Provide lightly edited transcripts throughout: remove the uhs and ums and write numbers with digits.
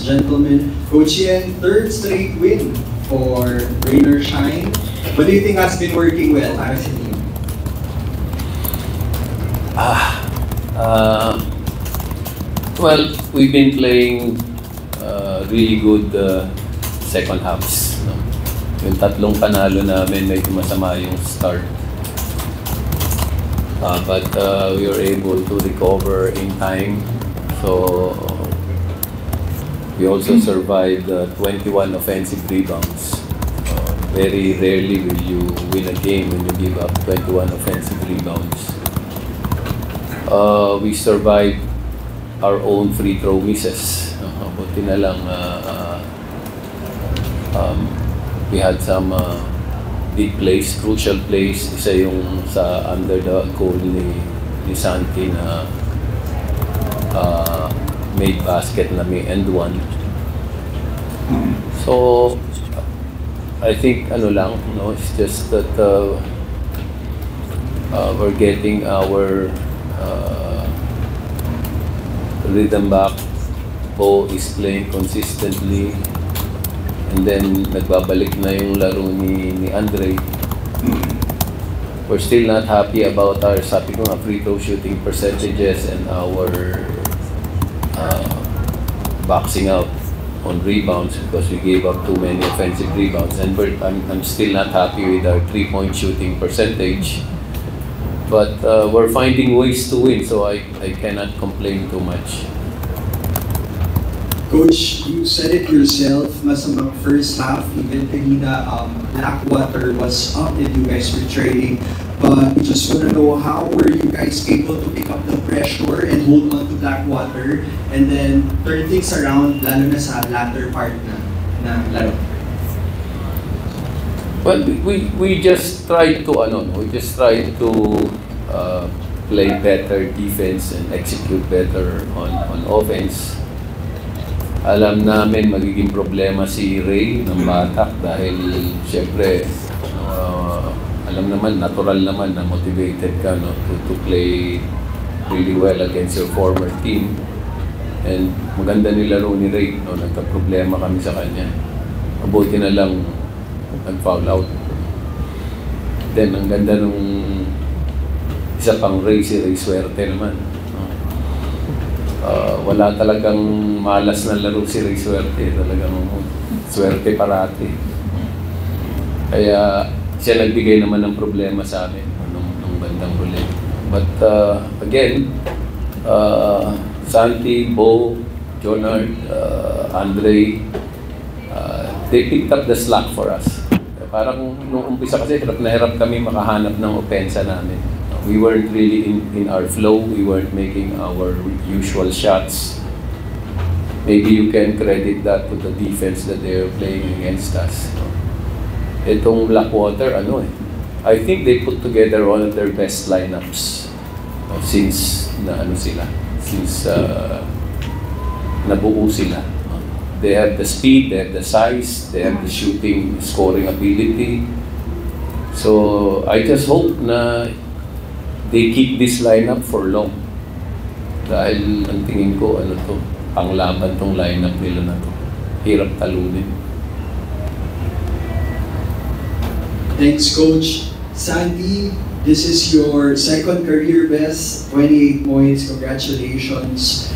gentlemen. Coach Ian, third straight win for Rain or Shine. What do you think has been working well para sa team? Well, we've been playing really good second halves. No? Yung tatlong panalo namin, medyo masama yung start. But we were able to recover in time. So we also survived 21 offensive rebounds. Very rarely will you win a game when you give up 21 offensive rebounds. We survived our own free throw misses. Buti na lang we had some big plays, crucial plays. Isa yung sa under the goal ni Santi na made basket na may end one. So I think it's just that we're getting our rhythm back. Bo is playing consistently. And then, nagbabalik na yung laro ni Andre. We're still not happy about our, sabi ko nga, free throw shooting percentages and our boxing out on rebounds because we gave up too many offensive rebounds. And I'm still not happy with our three-point shooting percentage. But we're finding ways to win, so I cannot complain too much. Coach, you said it yourself, masamang first half, even kanina Blackwater was up and you guys were trading. But we just want to know, how were you guys able to pick up the pressure and hold on to Blackwater and then turn things around, lalo na sa latter part na laro? Well, we just tried to play better defense and execute better on offense. Alam namin magiging problema si Ray ng Batak dahil siyempre alam naman, natural naman na motivated ka to play really well against your former team. And maganda nilaro ni Ray, nagka-problema kami sa kanya. Mabuti na lang nag-foul out. Then ang ganda nung isa pang Ray, si Ray Swerte naman. Wala talagang malas na laro si Ray Swerte, talagang swerte parati. Kaya siya nagbigay naman ng problema sa amin nung bandang huli. But again, Santi, Bo, Jonard, Andre, they picked up the slack for us. Parang nung umpisa kasi hirap na hirap kami makahanap ng opensa namin. We weren't really in our flow. We weren't making our usual shots. Maybe you can credit that to the defense that they are playing against us. Itong Blackwater, I think they put together one of their best lineups since nabuo sila. They have the speed, they have the size, they have the shooting, scoring ability. So I just hope na they keep this lineup for long. Dahil ang tingin ko, panglaban tong lineup nila na to. Hirap talunin. Thanks, Coach. Sandy, this is your second career best, 28 points. Congratulations.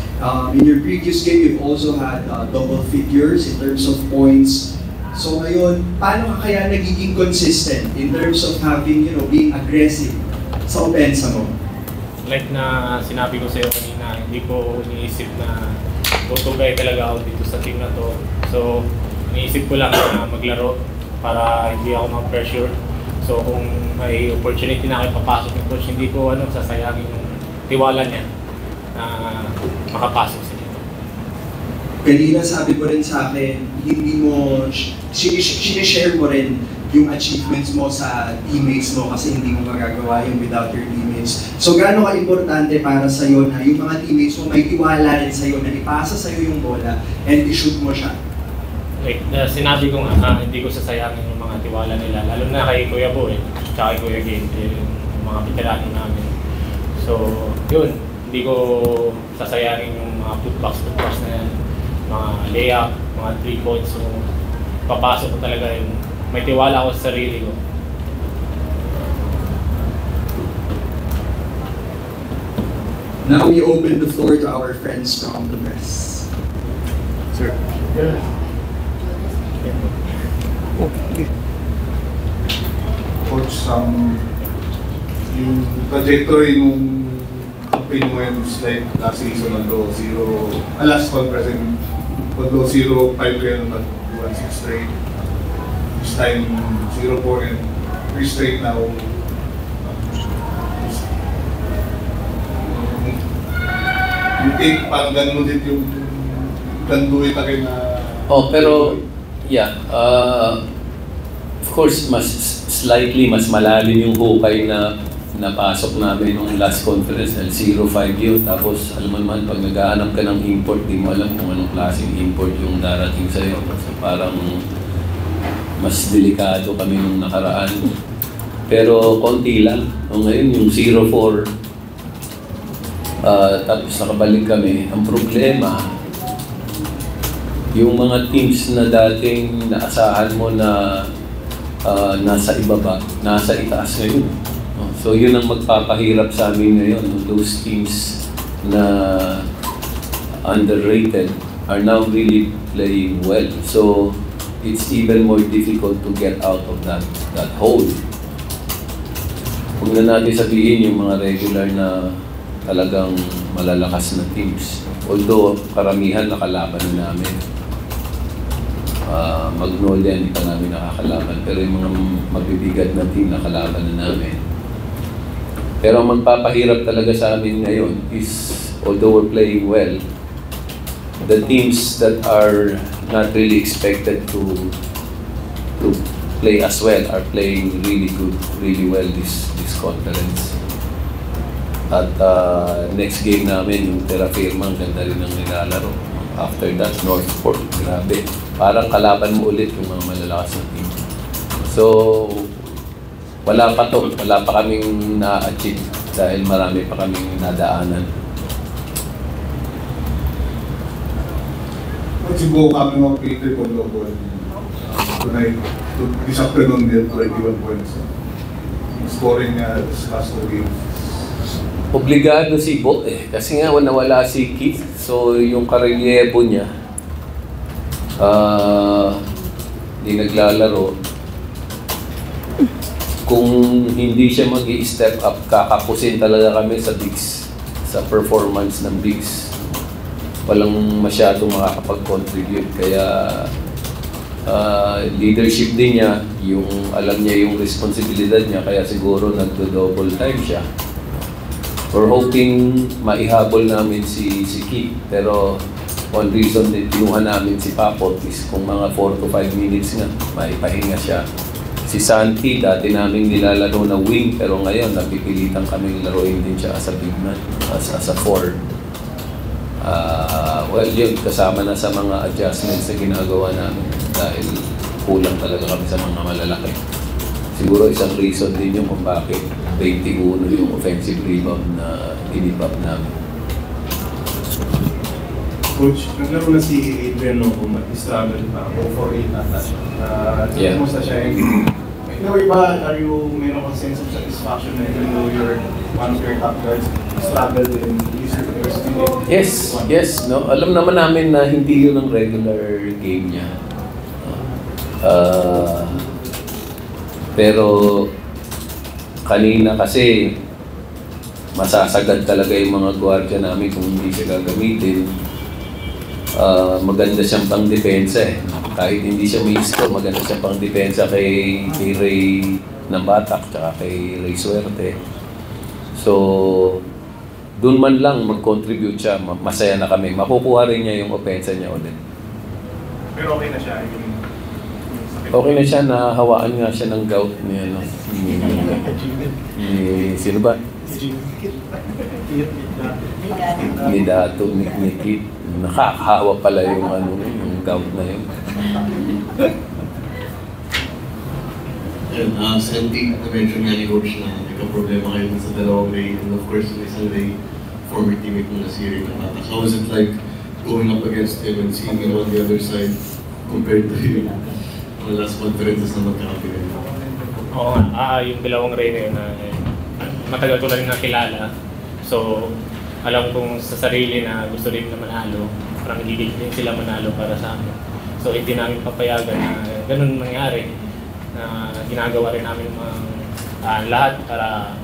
In your previous game, you've also had double figures in terms of points. So ngayon, paano ka kaya nagiging consistent in terms of having, being aggressive sa opensa mo? Like na sinabi ko sa iyo kanina, hindi ko iniisip na tutugay talaga ako dito sa team na to. So, iniisip ko lang na maglaro para hindi ako mag-pressure. So, kung may opportunity na ako papasok ng coach, hindi ko sasayangin yung tiwala niya na makapasok sa dito. Kanina sabi mo rin sa akin, hindi mo, sinishare mo rin yung achievements mo sa teammates mo kasi hindi mo magagawa yung without your teammates. So gaano ka-importante para sa'yo na yung mga teammates mo may tiwala rin sa'yo na ipasa sa'yo yung bola and i-shoot mo siya? Like, sinabi ko nga, hindi ko sasayangin yung mga tiwala nila, lalo na kay Kuya Bo tsaka kay Kuya Game, yung mga veterano namin. So, yun, hindi ko sasayangin yung mga putbacks na yan. mga layup, mga 3 points. So, papasok ko talaga yung may tiwala ako sa sarili ko. Now we open the floor to our friends from the press. Sir. Coach, yung trajectory nung campaign mo yun is like last season nag-low 0, last conference nag-low 0-5 kayo nag 1-6 straight. This time 0-4 and 3 straight now. You think parang ganun ulit yung ganun it again na... Oh, pero yeah, of course mas slightly mas malalim yung hukay na napasok namin nung last conference na 0-5 yun. Tapos alam mo naman, pag naghahanap ka ng import, di mo alam kung anong klaseng import yung darating sa'yo. So parang mas delikado kami nung nakaraan. Pero konti lang. O ngayon yung 0-4, tapos nakabalik kami. Ang problema, yung mga teams na dating naasahan mo na nasa ibaba, nasa itaas ngayon. So yun ang magpapahirap sa amin ngayon. Those teams na underrated are now really playing well. So it's even more difficult to get out of that hole. Huwag na natin sabihin yung mga regular na talagang malalakas na teams. Although karamihan nakalaban na namin. Magnolia hindi pa namin nakakalaban, pero yung mga mabibigat na team nakalaban na namin. Pero ang magpapahirap talaga sa amin ngayon is, although we're playing well, the teams that are not really expected to play as well are playing really good, really well this conference. At next game namin, yung Terra Firma, ang ganda rin ng nilalaro. After that, Northport, grabe. Parang kalaban mo ulit yung mga malalakas na team. So, wala pa to. Wala pa kaming na-achieve dahil marami pa kaming nadaanan. Siguro kami mga Peter Condobol. Tonight, this afternoon, 21 points. Scoring niya this last 2 games. Obligado si Bo kasi nga nawala si Keith. So yung karelyebo niya, hindi naglalaro. Kung hindi siya mag-i-step up, kakapusin talaga kami sa bigs, sa performance ng bigs. Walang masyadong makakapag-contribute. Kaya leadership din niya, yung alam niya yung responsibilidad niya, kaya siguro nagdo-double time siya. We're hoping maihabol namin si Keith, pero one reason din kinuha namin si Papot is kung mga 4 to 5 minutes nga, maipahinga siya. Si Santi, dati namin nilalaro na wing, pero ngayon napipilitan kami laruin din siya as a big man, as a 4. Well, yun, kasama na sa mga adjustments na ginagawa namin dahil kulang talaga kami sa mga malalaki. Siguro isang reason din yung kung bakit 21 yung offensive rebound na inibab namin. Coach, naglaro na si Adrian Noco, mag-struggle pa, 0-4-8 ata siya. Yeah. Kumusta siya? In a way ba, are you meron kang sense of satisfaction na even though you're one of your top guards, struggled and easier to pursue? Yes. No? Alam naman namin na hindi yun ang regular game niya. Pero kanina kasi masasagad talaga yung mga gwardiya namin kung hindi siya gagamitin. Maganda siyang pang-depensa eh. Kahit hindi siya misto, maganda siyang pang-depensa kay Ray ng Batak tsaka kay Ray Suerte. So, dun man lang mag-contribute siya, masaya na kami. Makukuha rin niya yung opensa niya ulit. Pero okay na siya. Okay na siya, nahawaan nga siya ng gout ni ano. Sino ba? Ni Dato, ni Kit. Nakakahawa pala yung ano, yung gout na yun. Santi, na-mention nga ni Coach na nagka-problema kayo sa dalawang Ray, and of course, yung isang Ray, former teammate mo na si Ray Namata. How was it like going up against him and seeing him on the other side compared to him on the last conferences na magkakapit. Oo nga, yung dalawang Ray na yun na matagal ko na rin nakilala. So, alam kong sa sarili na gusto rin na manalo, parang higit din sila manalo para sa amin. So, hindi namin papayagan na ganun mangyari. Na ginagawa rin namin lahat para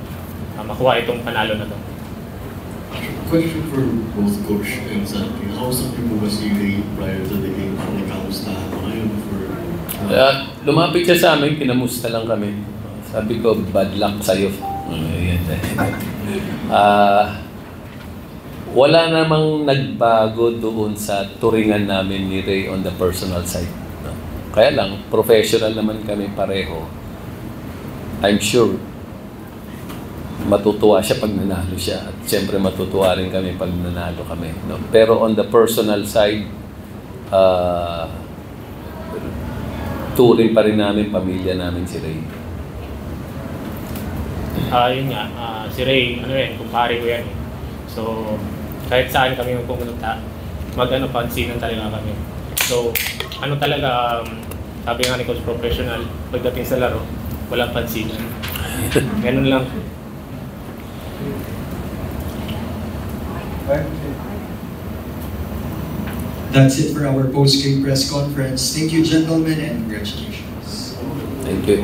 makuha itong panalo na to. Question for both Coach and Santi. Nakausap niyo po ba si Ray prior to the game kung nagkamustahan mo ngayon before? Lumapit siya sa amin, kinamusta lang kami. Sabi ko, bad luck sa'yo. Wala namang nagbago doon sa turingan namin ni Ray on the personal side. No? Kaya lang, professional naman kami pareho. I'm sure matutuwa siya pag nanalo siya. At siyempre matutuwa rin kami pag nanalo kami. No? Pero on the personal side, turing pa rin namin, pamilya namin si Ray. Yun nga, si Ray, kumpare ko yan. So, kahit saan kami pumunta, pansinan talaga kami. So, talaga, sabi nga ni Coach Professional, pagdating sa laro, walang pansinan. Ganun lang. That's it for our post-game press conference. Thank you, gentlemen, and congratulations. Thank you.